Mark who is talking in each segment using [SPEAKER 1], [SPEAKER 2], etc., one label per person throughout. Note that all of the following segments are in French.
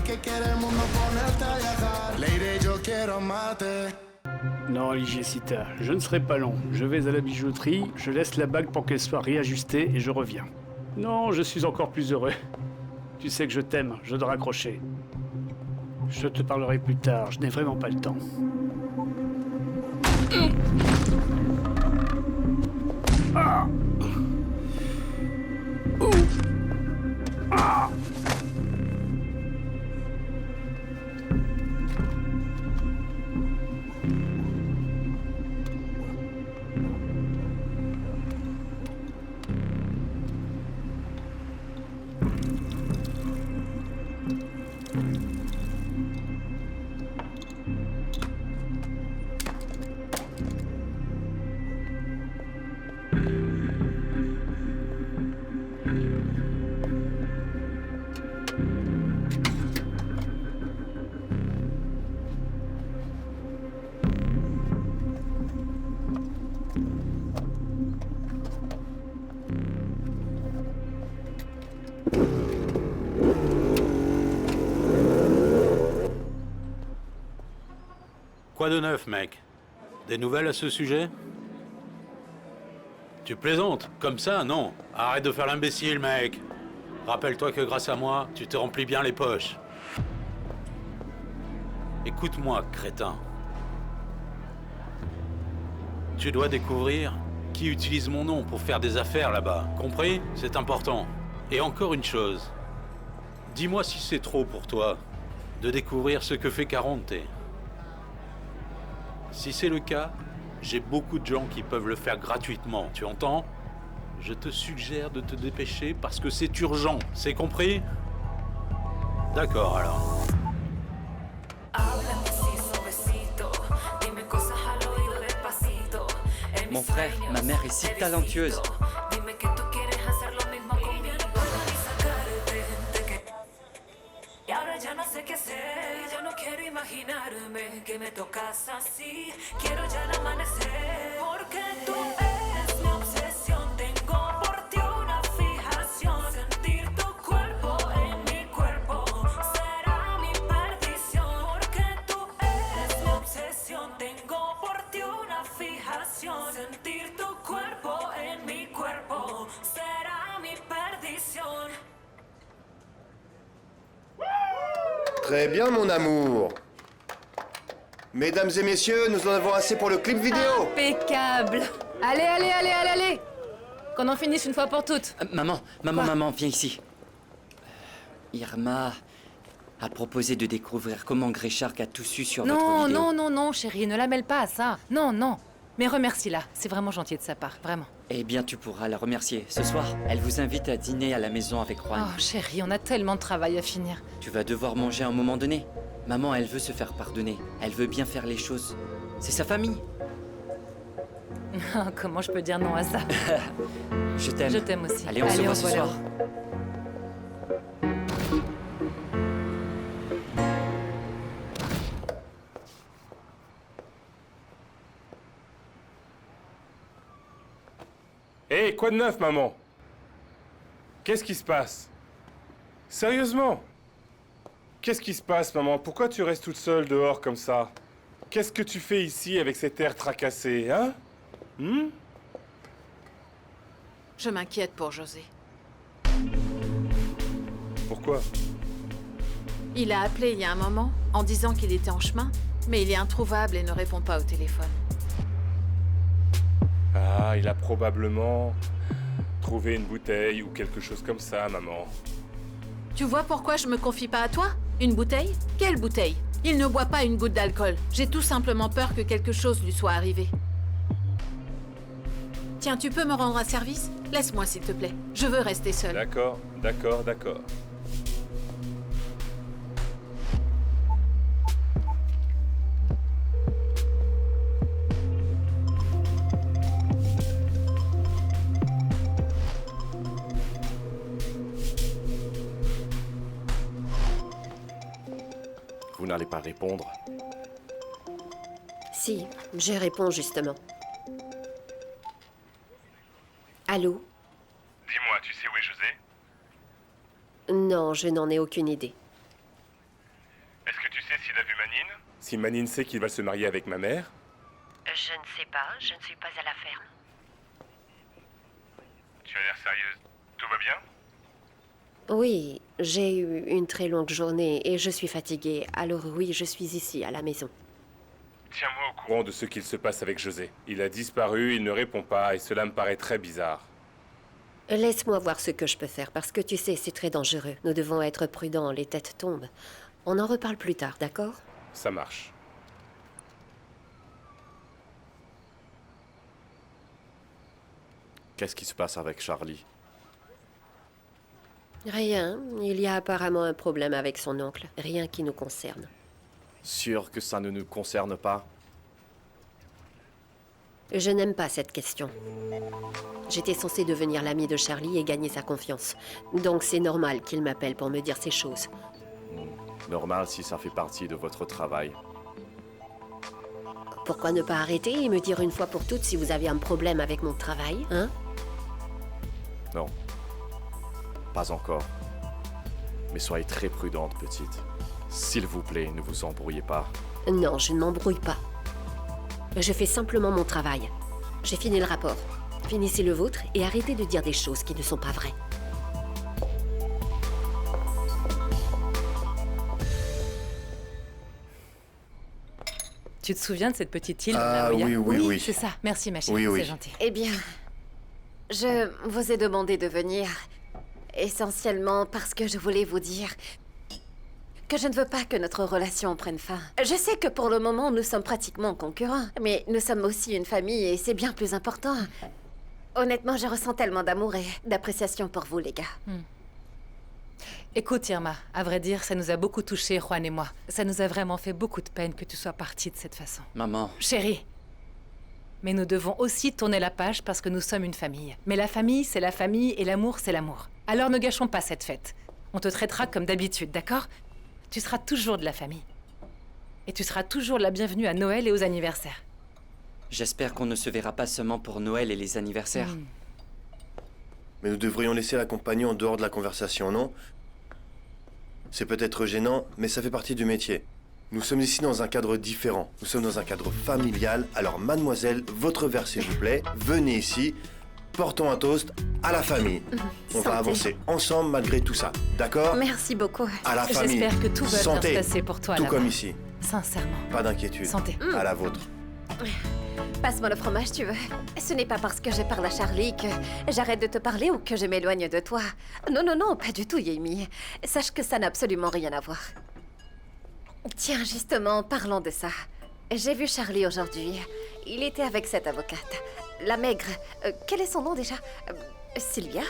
[SPEAKER 1] que quiere el mundo ponerte a viajar. Lady, yo quiero amarte.
[SPEAKER 2] Non, Ligecita, je ne serai pas long. Je vais à la bijouterie, je laisse la bague pour qu'elle soit réajustée et je reviens. Non, je suis encore plus heureux. Tu sais que je t'aime, je dois raccrocher. Je te parlerai plus tard, je n'ai vraiment pas le temps. Ah. Ah.
[SPEAKER 3] Quoi de neuf, mec? Des nouvelles à ce sujet? Tu plaisantes? Comme ça, non. Arrête de faire l'imbécile, mec. Rappelle-toi que grâce à moi, tu te remplis bien les poches. Écoute-moi, crétin. Tu dois découvrir qui utilise mon nom pour faire des affaires là-bas. Compris? C'est important. Et encore une chose. Dis-moi si c'est trop pour toi de découvrir ce que fait Caronte. Si c'est le cas, j'ai beaucoup de gens qui peuvent le faire gratuitement, tu entends? Je te suggère de te dépêcher parce que c'est urgent, c'est compris? D'accord alors.
[SPEAKER 4] Mon frère, ma mère est si talentueuse.
[SPEAKER 5] Ya no sé qué hacer, yo no quiero imaginarme que me tocas así. Quiero ya el amanecer, porque tú eres mi obsesión. Tengo por ti una fijación. Sentir tu cuerpo en mi cuerpo será mi perdición. Porque tú eres mi obsesión. Tengo por ti una fijación. Sentir tu cuerpo en mi cuerpo será mi perdición.
[SPEAKER 6] Très bien, mon amour. Mesdames et messieurs, nous en avons assez pour le clip vidéo.
[SPEAKER 7] Impeccable. Allez. Qu'on en finisse une fois pour toutes.
[SPEAKER 4] Maman, viens ici. Irma a proposé de découvrir comment Gréchark a tout su sur votre vidéo.
[SPEAKER 7] Non, chérie, ne la mêle pas à ça. Non. Mais remercie-la, c'est vraiment gentil de sa part, vraiment.
[SPEAKER 4] Eh bien, tu pourras la remercier. Ce soir, elle vous invite à dîner à la maison avec Juan.
[SPEAKER 7] Oh, chérie, on a tellement de travail à finir.
[SPEAKER 4] Tu vas devoir manger à un moment donné. Maman, elle veut se faire pardonner. Elle veut bien faire les choses. C'est sa famille.
[SPEAKER 7] Comment je peux dire non à ça?
[SPEAKER 4] Je t'aime.
[SPEAKER 7] Je t'aime aussi.
[SPEAKER 4] Allez, on se voit ce soir.
[SPEAKER 8] Hé, quoi de neuf, maman? Qu'est-ce qui se passe? Sérieusement? Qu'est-ce qui se passe, maman? Pourquoi tu restes toute seule dehors comme ça? Qu'est-ce que tu fais ici avec cet air tracassé, hein?
[SPEAKER 9] Je m'inquiète pour José.
[SPEAKER 8] Pourquoi?
[SPEAKER 9] Il a appelé il y a un moment en disant qu'il était en chemin, mais il est introuvable et ne répond pas au téléphone.
[SPEAKER 8] Ah, il a probablement trouvé une bouteille ou quelque chose comme ça, maman.
[SPEAKER 9] Tu vois pourquoi je me confie pas à toi? Une bouteille? Quelle bouteille? Il ne boit pas une goutte d'alcool. J'ai tout simplement peur que quelque chose lui soit arrivé. Tiens, tu peux me rendre un service? Laisse-moi, s'il te plaît. Je veux rester seule.
[SPEAKER 8] D'accord.
[SPEAKER 6] Vous n'allez pas répondre.
[SPEAKER 10] Si, je réponds justement. Allô?
[SPEAKER 8] Dis-moi, tu sais où est José?
[SPEAKER 10] Non, je n'en ai aucune idée.
[SPEAKER 8] si Manine sait qu'il va se marier avec ma mère?
[SPEAKER 10] Je ne sais pas, je ne suis pas à la ferme.
[SPEAKER 8] Tu as l'air sérieuse. Tout va bien?
[SPEAKER 10] Oui, j'ai eu une très longue journée et je suis fatiguée, alors oui, je suis ici, à la maison.
[SPEAKER 8] Tiens-moi au courant de ce qu'il se passe avec José. Il a disparu, il ne répond pas et cela me paraît très bizarre.
[SPEAKER 10] Laisse-moi voir ce que je peux faire, parce que tu sais, c'est très dangereux. Nous devons être prudents, les têtes tombent. On en reparle plus tard, d'accord?
[SPEAKER 8] Ça marche.
[SPEAKER 11] Qu'est-ce qui se passe avec Charlie?
[SPEAKER 10] Rien, il y a apparemment un problème avec son oncle. Rien qui nous concerne.
[SPEAKER 11] Sûr que ça ne nous concerne pas?
[SPEAKER 10] Je n'aime pas cette question. J'étais censée devenir l'ami de Charlie et gagner sa confiance. Donc c'est normal qu'il m'appelle pour me dire ces choses.
[SPEAKER 11] Normal si ça fait partie de votre travail.
[SPEAKER 10] Pourquoi ne pas arrêter et me dire une fois pour toutes si vous avez un problème avec mon travail, hein?
[SPEAKER 11] Non. Pas encore. Mais soyez très prudente, petite. S'il vous plaît, ne vous embrouillez pas.
[SPEAKER 10] Non, je ne m'embrouille pas. Je fais simplement mon travail. J'ai fini le rapport. Finissez le vôtre et arrêtez de dire des choses qui ne sont pas vraies.
[SPEAKER 7] Tu te souviens de cette petite île
[SPEAKER 6] Ah
[SPEAKER 7] Naoya?
[SPEAKER 6] oui.
[SPEAKER 7] C'est ça. Merci, ma chérie.
[SPEAKER 6] Oui, oui.
[SPEAKER 7] C'est gentil.
[SPEAKER 12] Eh bien, je vous ai demandé de venir essentiellement parce que je voulais vous dire que je ne veux pas que notre relation prenne fin. Je sais que pour le moment, nous sommes pratiquement concurrents, mais nous sommes aussi une famille et c'est bien plus important. Honnêtement, je ressens tellement d'amour et d'appréciation pour vous, les gars.
[SPEAKER 7] Écoute, Irma, à vrai dire, ça nous a beaucoup touchés, Juan et moi. Ça nous a vraiment fait beaucoup de peine que tu sois partie de cette façon.
[SPEAKER 4] Maman,
[SPEAKER 7] Chérie, mais nous devons aussi tourner la page parce que nous sommes une famille. Mais la famille, c'est la famille et l'amour, c'est l'amour. Alors ne gâchons pas cette fête. On te traitera comme d'habitude, d'accord? Tu seras toujours de la famille. Et tu seras toujours la bienvenue à Noël et aux anniversaires.
[SPEAKER 4] j'espère qu'on ne se verra pas seulement pour Noël et les anniversaires.
[SPEAKER 6] Mais nous devrions laisser la compagnie en dehors de la conversation, non? C'est peut-être gênant, mais ça fait partie du métier. Nous sommes ici dans un cadre différent. Nous sommes dans un cadre familial. Alors, mademoiselle, votre verre, s'il vous plaît. Venez ici. Portons un toast à la famille. On va
[SPEAKER 12] Santé.
[SPEAKER 6] avancer ensemble malgré tout ça. D'accord?
[SPEAKER 12] Merci beaucoup.
[SPEAKER 6] À la famille.
[SPEAKER 7] J'espère que tout va bien
[SPEAKER 6] Santé.
[SPEAKER 7] se passer pour toi
[SPEAKER 6] Tout
[SPEAKER 7] là-bas.
[SPEAKER 6] comme ici.
[SPEAKER 7] Sincèrement.
[SPEAKER 6] Pas d'inquiétude.
[SPEAKER 7] Santé.
[SPEAKER 6] À la vôtre.
[SPEAKER 12] Passe-moi le fromage, tu veux. Ce n'est pas parce que je parle à Charlie que j'arrête de te parler ou que je m'éloigne de toi. Non, non, non, pas du tout, Yemi. Sache que ça n'a absolument rien à voir. Tiens, justement, parlons de ça. J'ai vu Charlie aujourd'hui. Il était avec cette avocate. La maigre. Quel est son nom déjà? Sylvia?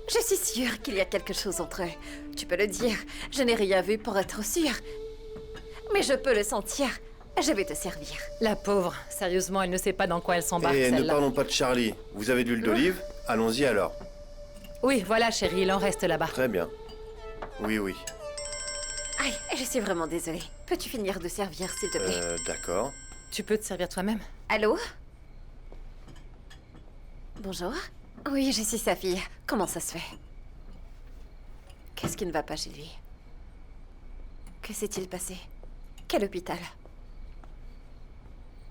[SPEAKER 12] Je suis sûre qu'il y a quelque chose entre eux. Tu peux le dire. Je n'ai rien vu pour être sûre. Mais je peux le sentir. Je vais te servir.
[SPEAKER 7] La pauvre. Sérieusement, elle ne sait pas dans quoi elle s'embarque,
[SPEAKER 6] Et ne
[SPEAKER 7] celle-là.
[SPEAKER 6] parlons pas de Charlie. Vous avez de l'huile d'olive? Allons-y alors.
[SPEAKER 7] Oui, voilà, chérie, il en reste là-bas.
[SPEAKER 6] Très bien. Oui, oui.
[SPEAKER 12] Aïe, je suis vraiment désolée. Peux-tu finir de servir, s'il te plaît?
[SPEAKER 6] D'accord.
[SPEAKER 7] Tu peux te servir toi-même?
[SPEAKER 12] Allô? Bonjour? Oui, je suis sa fille. Comment ça se fait? Qu'est-ce qui ne va pas chez lui? Que s'est-il passé? Quel hôpital?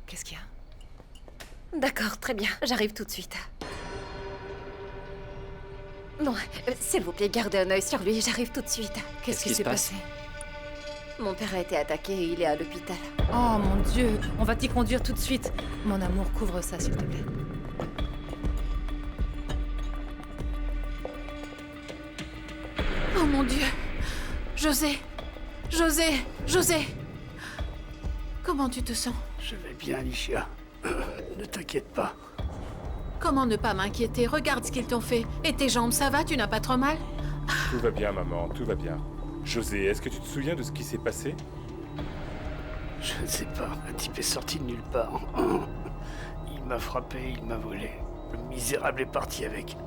[SPEAKER 7] Qu'est-ce qu'il y a?
[SPEAKER 12] D'accord, très bien. J'arrive tout de suite. Non, s'il vous plaît, gardez un œil sur lui. J'arrive tout de suite.
[SPEAKER 7] Qu'est-ce qui s'est passé?
[SPEAKER 12] Mon père a été attaqué et il est à l'hôpital.
[SPEAKER 7] Oh mon Dieu, on va t'y conduire tout de suite. Mon amour, couvre ça, s'il te plaît.
[SPEAKER 9] Oh mon Dieu! José! José! José! Comment tu te sens?
[SPEAKER 2] Je vais bien, Alicia. Ne t'inquiète pas.
[SPEAKER 9] Comment ne pas m'inquiéter? Regarde ce qu'ils t'ont fait. Et tes jambes, ça va? Tu n'as pas trop mal?
[SPEAKER 8] Tout va bien, maman, tout va bien. José, est-ce que tu te souviens de ce qui s'est passé?
[SPEAKER 2] Je ne sais pas. Un type est sorti de nulle part. Il m'a frappé, il m'a volé. Le misérable est parti avec.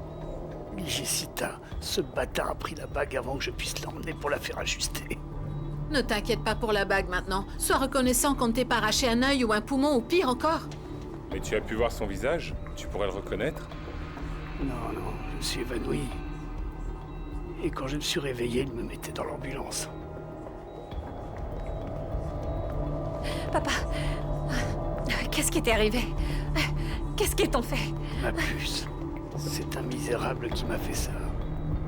[SPEAKER 2] Jessica, ce bâtard a pris la bague avant que je puisse l'emmener pour la faire ajuster.
[SPEAKER 9] Ne t'inquiète pas pour la bague maintenant. Sois reconnaissant qu'on ne t'ait pas arraché un œil ou un poumon ou pire encore.
[SPEAKER 8] Mais tu as pu voir son visage? Tu pourrais le reconnaître?
[SPEAKER 2] Non, non, je me suis évanoui. Et quand je me suis réveillé, il me mettait dans l'ambulance.
[SPEAKER 12] Papa, qu'est-ce qui t'est arrivé? Qu'est-ce qu'ils t'ont fait?
[SPEAKER 2] Ma puce, c'est un misérable qui m'a fait ça.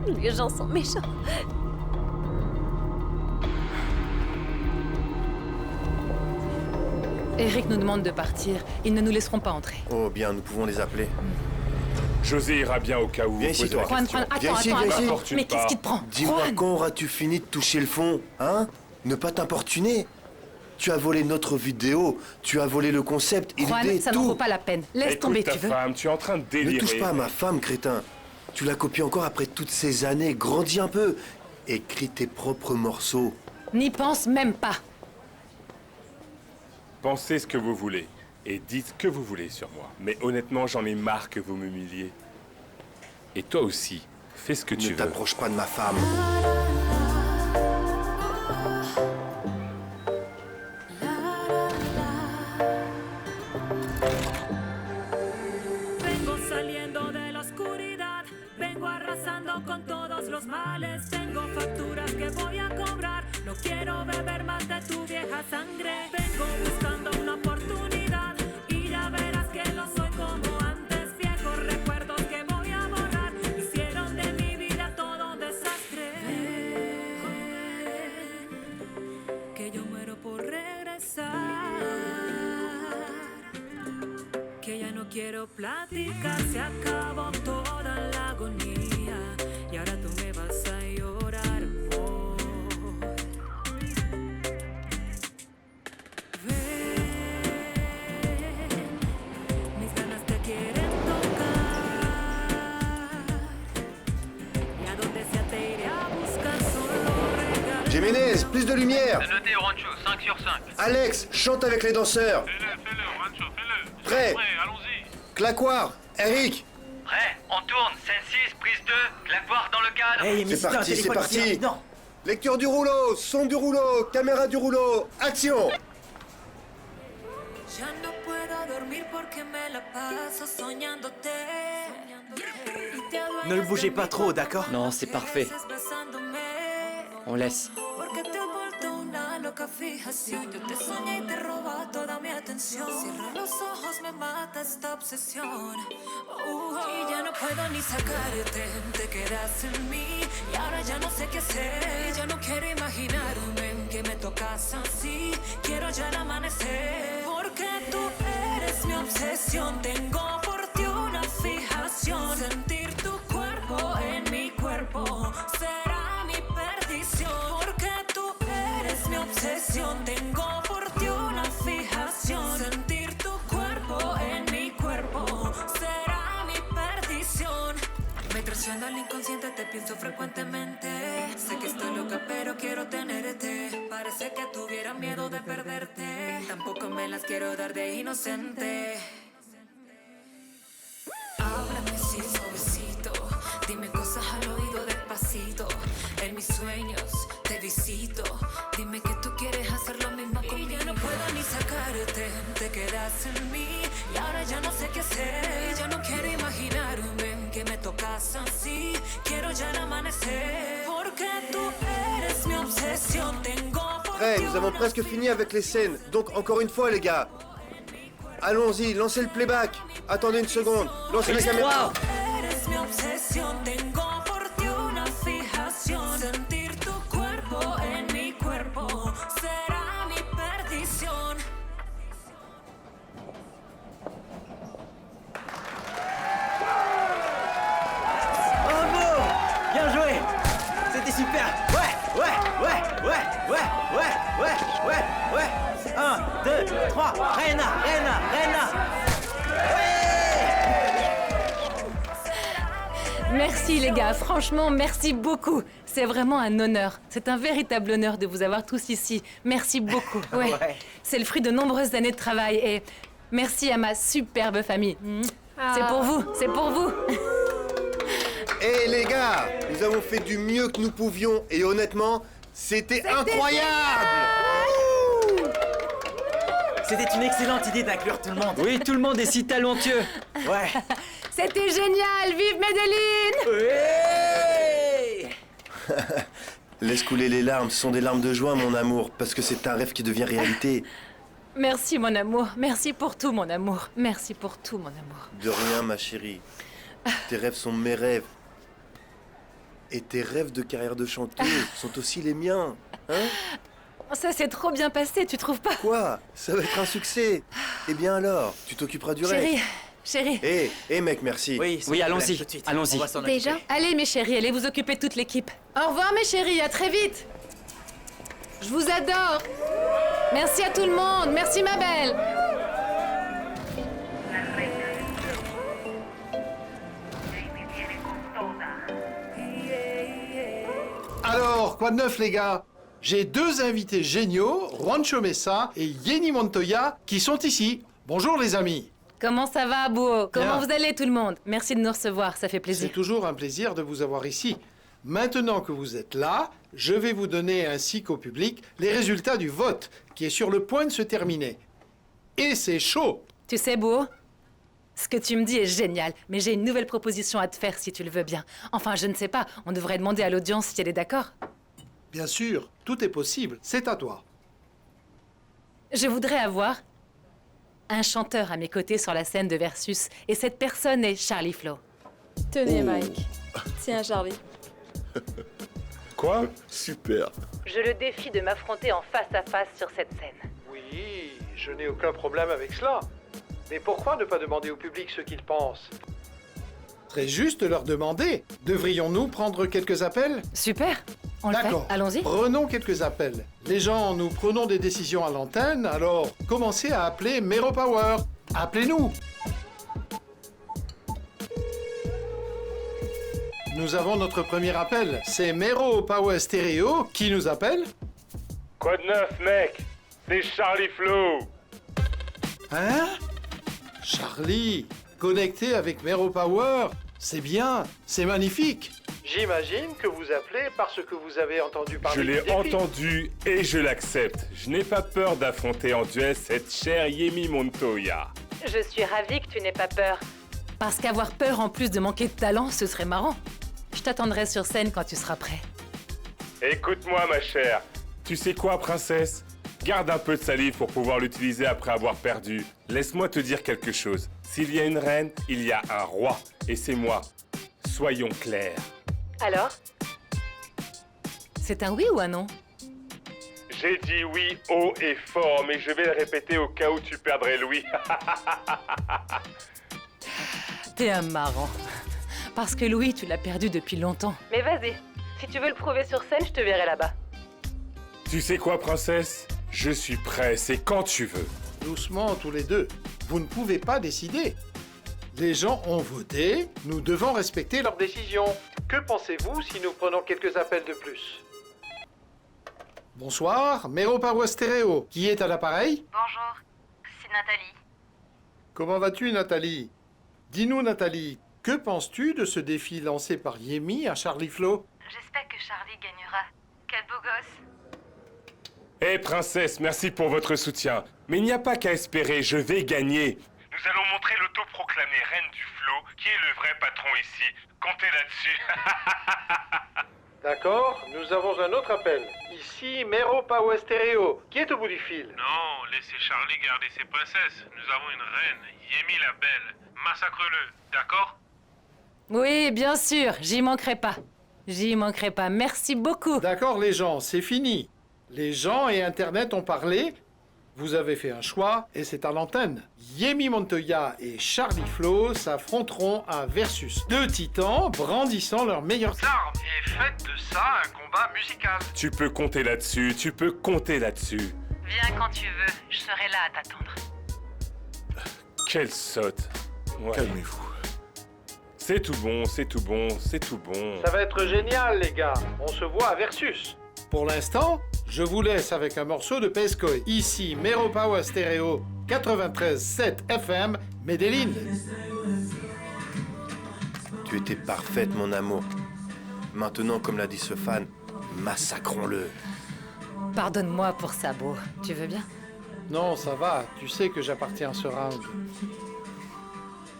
[SPEAKER 12] Les gens sont méchants.
[SPEAKER 7] Eric nous demande de partir. Ils ne nous laisseront pas entrer.
[SPEAKER 6] Oh bien, nous pouvons les appeler.
[SPEAKER 8] José ira bien au cas où
[SPEAKER 6] Viens
[SPEAKER 8] vous
[SPEAKER 6] ici,
[SPEAKER 8] posez
[SPEAKER 6] toi.
[SPEAKER 8] la
[SPEAKER 7] Juan,
[SPEAKER 8] question.
[SPEAKER 7] Juan,
[SPEAKER 6] Viens
[SPEAKER 7] attends,
[SPEAKER 6] ici,
[SPEAKER 7] attends,
[SPEAKER 6] viens
[SPEAKER 7] attends.
[SPEAKER 6] ici.
[SPEAKER 8] M'importune
[SPEAKER 7] Mais qu'est-ce
[SPEAKER 8] pas.
[SPEAKER 7] qui te prend?
[SPEAKER 6] Dis-moi
[SPEAKER 7] Juan,
[SPEAKER 6] quand auras-tu fini de toucher le fond, hein? Ne pas t'importuner. Tu as volé notre vidéo, tu as volé le concept et
[SPEAKER 7] Juan,
[SPEAKER 6] l'idée,
[SPEAKER 7] ça
[SPEAKER 6] tout.
[SPEAKER 7] n'en vaut pas la peine. Laisse
[SPEAKER 8] Écoute
[SPEAKER 7] tomber,
[SPEAKER 8] ta
[SPEAKER 7] tu veux?
[SPEAKER 8] femme, tu es en train de délirer.
[SPEAKER 6] Ne touche pas à ma femme, crétin. Tu la copies encore après toutes ces années. Grandis un peu. Écris tes propres morceaux.
[SPEAKER 7] N'y pense même pas.
[SPEAKER 8] Pensez ce que vous voulez. Et dites ce que vous voulez sur moi. Mais honnêtement, j'en ai marre que vous m'humiliez. Et toi aussi, fais ce que tu
[SPEAKER 6] Ne
[SPEAKER 8] veux.
[SPEAKER 6] t'approche pas de ma femme.
[SPEAKER 5] Vengo saliendo de la oscuridad, vengo arrasando con todos los males, tengo facturas que voy a cobrar, no quiero beber más de tu vieja sangre, vengo buscando una oportunidad y ya verás que no soy como antes, viejos recuerdos que voy a borrar, hicieron de mi vida todo un desastre. Que yo muero por regresar. Que ya no quiero platicar, se acabó toda la agonía y ahora tú me vas a llorar, amor. Ven, mis ganas te quieren tocar y a donde sea te iré a buscar solo regalos.
[SPEAKER 6] Jiménez, plus de lumière.
[SPEAKER 13] C'est noté, Rancho, 5 sur 5.
[SPEAKER 6] Alex, chante avec les danseurs.
[SPEAKER 13] Fais-le, Rancho, fais-le.
[SPEAKER 6] Prêt.
[SPEAKER 13] Prêt, allons-y.
[SPEAKER 6] Claquoir, Eric.
[SPEAKER 13] Prêt, on tourne, scène 6, prise 2, claquoir dans le cadre.
[SPEAKER 6] C'est parti, c'est parti. Lecture du rouleau, son du rouleau, caméra du rouleau, action.
[SPEAKER 5] Ya no puedo dormir porque me la paso soñándote. Y te duele
[SPEAKER 4] Ne le bougez pas trop, d'accord? Non, c'est parfait.
[SPEAKER 5] besándome.
[SPEAKER 4] On laisse.
[SPEAKER 5] Porque te he vuelto una loca fijación. Yo te soñé y te roba toda mi atención. Cierro los ojos, me mata esta obsesión. Y ya no puedo ni sacarte, te quedas en mí. Y ahora ya no sé qué hacer. Ya no quiero imaginarme que me tocas así. Quiero ya el amanecer. Porque tú eres mi obsesión. Tengo por ti una fijación. Sentir tu cuerpo en mi cuerpo será mi perdición. Porque tú eres mi obsesión. Tengo por ti una fijación. Sentir tu cuerpo en mi cuerpo será mi perdición. Me traiciona el inconsciente, te pienso frecuentemente. Sé que estoy loca, pero quiero tenerte. Parece que tuviera miedo de perderte. Tampoco me las quiero dar de inocente. Háblame así suavecito, dime cosas al oído despacito. En mis sueños te visito, dime que tú quieres hacer lo mismo conmigo. Y ya no puedo ni sacarte, te quedas en mí. Y ahora ya no sé qué hacer, ya no quiero imaginarme que me tocas así. Quiero ya el amanecer, porque tú eres mi obsesión. Tengo por
[SPEAKER 6] Prêt,
[SPEAKER 5] ti
[SPEAKER 6] nous avons
[SPEAKER 5] una
[SPEAKER 6] presque fini avec les scènes. Donc encore une fois les gars. Allons-y, lancez le playback. Attendez une seconde. Lancez la caméra.
[SPEAKER 5] Eres mi obsesión, tengo por ti una fijación. Sentir tu cuerpo en mi cuerpo será mi perdición.
[SPEAKER 4] Bravo! Bien joué! C'était super! Ouais, ouais, ouais, ouais, ouais, ouais, ouais, ouais, ouais! 1, 2, 3, Reina, Reina, Reina!
[SPEAKER 7] Merci les gars, franchement, merci beaucoup. C'est vraiment un honneur. C'est un véritable honneur de vous avoir tous ici. Merci beaucoup. Ouais. C'est le fruit de nombreuses années de travail et merci à ma superbe famille. C'est pour vous, c'est pour vous.
[SPEAKER 6] Eh les gars, nous avons fait du mieux que nous pouvions et honnêtement, c'était incroyable.
[SPEAKER 4] C'était une excellente idée d'inclure tout le monde. Oui, tout le monde est si talentueux. Ouais.
[SPEAKER 7] C'était génial, vive Medellin!
[SPEAKER 4] Oui!
[SPEAKER 6] Laisse couler les larmes, ce sont des larmes de joie mon amour, parce que c'est un rêve qui devient réalité.
[SPEAKER 7] Merci, mon amour. Merci pour tout, mon amour. Merci pour tout, mon amour.
[SPEAKER 6] De rien, ma chérie. Tes rêves sont mes rêves. Et tes rêves de carrière de chanteuse sont aussi les miens. Hein?
[SPEAKER 7] Ça s'est trop bien passé, tu trouves pas?
[SPEAKER 6] Quoi? Ça va être un succès. Eh bien alors, tu t'occuperas du reste.
[SPEAKER 7] Chérie.
[SPEAKER 6] Hé, mec, merci.
[SPEAKER 4] Oui, allons-y. Allons-y.
[SPEAKER 12] Déjà?
[SPEAKER 7] Allez, mes chéris, allez vous occuper de toute l'équipe. Au revoir, mes chéris, à très vite. Je vous adore. Merci à tout le monde. Merci, ma belle.
[SPEAKER 14] Alors, quoi de neuf, les gars? J'ai deux invités géniaux, Juancho Mesa et Yenny Montoya, qui sont ici. Bonjour, les amis.
[SPEAKER 7] Comment ça va, Abou? Comment vous allez, tout le monde? Merci de nous recevoir, ça fait plaisir.
[SPEAKER 14] C'est toujours un plaisir de vous avoir ici. Maintenant que vous êtes là, je vais vous donner ainsi qu'au public les résultats du vote, qui est sur le point de se terminer. Et c'est chaud.
[SPEAKER 7] Tu sais, Bou, ce que tu me dis est génial, mais j'ai une nouvelle proposition à te faire si tu le veux bien. Enfin, je ne sais pas, on devrait demander à l'audience si elle est d'accord.
[SPEAKER 14] Bien sûr, tout est possible, c'est à toi.
[SPEAKER 7] Je voudrais avoir un chanteur à mes côtés sur la scène de Versus, et cette personne est Charlie Flo.
[SPEAKER 15] Tenez, Mike. Tiens, Charlie.
[SPEAKER 8] Quoi?
[SPEAKER 6] Super.
[SPEAKER 7] Je le défie de m'affronter en face à face sur cette scène.
[SPEAKER 14] Oui, je n'ai aucun problème avec cela. Mais pourquoi ne pas demander au public ce qu'ils pensent? Très juste de leur demander. Devrions-nous prendre quelques appels?
[SPEAKER 7] Super, on le fait.
[SPEAKER 14] D'accord.
[SPEAKER 7] Allons-y.
[SPEAKER 14] Prenons quelques appels. Les gens, nous prenons des décisions à l'antenne, alors commencez à appeler Mero Power. Appelez-nous. Nous avons notre premier appel. C'est Mero Power Stereo qui nous appelle.
[SPEAKER 8] Quoi de neuf, mec? C'est Charlie Flo.
[SPEAKER 14] Hein? Charlie, connecté avec Mero Power, c'est bien, c'est magnifique. J'imagine que vous appelez parce que vous avez entendu parler
[SPEAKER 8] Je
[SPEAKER 14] du
[SPEAKER 8] l'ai
[SPEAKER 14] défi.
[SPEAKER 8] entendu et je l'accepte. Je n'ai pas peur d'affronter en duel cette chère Yenny Montoya.
[SPEAKER 7] Je suis ravie que tu n'aies pas peur. Parce qu'avoir peur en plus de manquer de talent, ce serait marrant. Je t'attendrai sur scène quand tu seras prêt.
[SPEAKER 8] Écoute-moi, ma chère. Tu sais quoi, princesse? Garde un peu de salive pour pouvoir l'utiliser après avoir perdu. Laisse-moi te dire quelque chose. S'il y a une reine, il y a un roi. Et c'est moi. Soyons clairs.
[SPEAKER 7] Alors? C'est un oui ou un non?
[SPEAKER 8] J'ai dit oui haut et fort, mais je vais le répéter au cas où tu perdrais Louis.
[SPEAKER 7] T'es un marrant. Parce que Louis, tu l'as perdu depuis longtemps. Mais vas-y, si tu veux le prouver sur scène, je te verrai là-bas.
[SPEAKER 8] Tu sais quoi, princesse? Je suis prêt, c'est quand tu veux.
[SPEAKER 14] Doucement, tous les deux. Vous ne pouvez pas décider. Les gens ont voté, nous devons respecter leur décision. Que pensez-vous si nous prenons quelques appels de plus? Bonsoir, Mero Power Stereo. Qui est à l'appareil?
[SPEAKER 16] Bonjour, c'est Nathalie.
[SPEAKER 14] Comment vas-tu, Nathalie? Dis-nous, Nathalie, que penses-tu de ce défi lancé par Yemi à Charlie Flo?
[SPEAKER 16] J'espère que Charlie gagnera. Quel beau gosse.
[SPEAKER 8] Hé, princesse, merci pour votre soutien. Mais il n'y a pas qu'à espérer, je vais gagner. Nous allons montrer l'autoproclamée reine du flow, qui est le vrai patron ici. Comptez là-dessus.
[SPEAKER 14] D'accord, nous avons un autre appel. Ici, Mero Power Stereo. Qui est au bout du fil?
[SPEAKER 17] Non, laissez Charlie garder ses princesses. Nous avons une reine, Yemi la belle. Massacre-le, d'accord?
[SPEAKER 7] Oui, bien sûr, j'y manquerai pas. J'y manquerai pas, merci beaucoup.
[SPEAKER 14] D'accord, les gens, c'est fini. Les gens et Internet ont parlé. Vous avez fait un choix et c'est à l'antenne. Yemi Montoya et Charlie Flo s'affronteront à Versus. Deux titans brandissant leurs meilleures armes et faites de ça un combat musical.
[SPEAKER 8] Tu peux compter là-dessus, tu peux compter là-dessus.
[SPEAKER 16] Viens quand tu veux, je serai là à t'attendre.
[SPEAKER 8] Quelle sotte. Ouais.
[SPEAKER 6] Calmez-vous.
[SPEAKER 8] C'est tout bon, c'est tout bon, c'est tout bon.
[SPEAKER 14] Ça va être génial, les gars. On se voit à Versus. Pour l'instant, je vous laisse avec un morceau de Pescoy. Ici, Mero Power Stereo 93.7 FM, Medellín.
[SPEAKER 6] Tu étais parfaite, mon amour. Maintenant, comme l'a dit ce fan, massacrons-le.
[SPEAKER 7] Pardonne-moi pour ça, Beau. Tu veux bien?
[SPEAKER 14] Non, ça va. Tu sais que j'appartiens à ce round.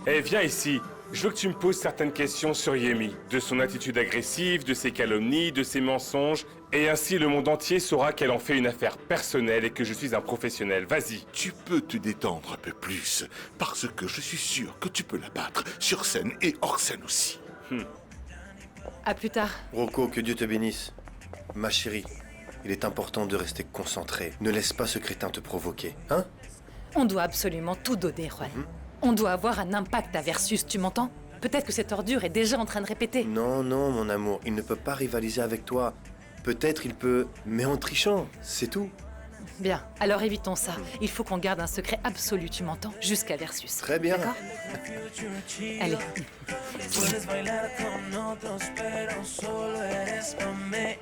[SPEAKER 8] Eh, viens ici. Je veux que tu me poses certaines questions sur Yemi, de son attitude agressive, de ses calomnies, de ses mensonges Et ainsi, le monde entier saura qu'elle en fait une affaire personnelle et que je suis un professionnel. Vas-y.
[SPEAKER 18] Tu peux te détendre un peu plus, parce que je suis sûr que tu peux la battre, sur scène et hors scène aussi.
[SPEAKER 7] À plus tard.
[SPEAKER 6] Rocco, que Dieu te bénisse. Ma chérie, il est important de rester concentré. Ne laisse pas ce crétin te provoquer, hein?
[SPEAKER 7] On doit absolument tout donner, Juan. On doit avoir un impact à Versus, tu m'entends? Peut-être que cette ordure est déjà en train de répéter.
[SPEAKER 6] Non, non, mon amour, il ne peut pas rivaliser avec toi. Peut-être il peut, mais en trichant, c'est tout.
[SPEAKER 7] Bien, alors évitons ça. Il faut qu'on garde un secret absolu, tu m'entends? Jusqu'à Versus.
[SPEAKER 6] Très bien.
[SPEAKER 7] D'accord? Allez.
[SPEAKER 5] Puedes bailar con otros, pero solo eres pa' mí.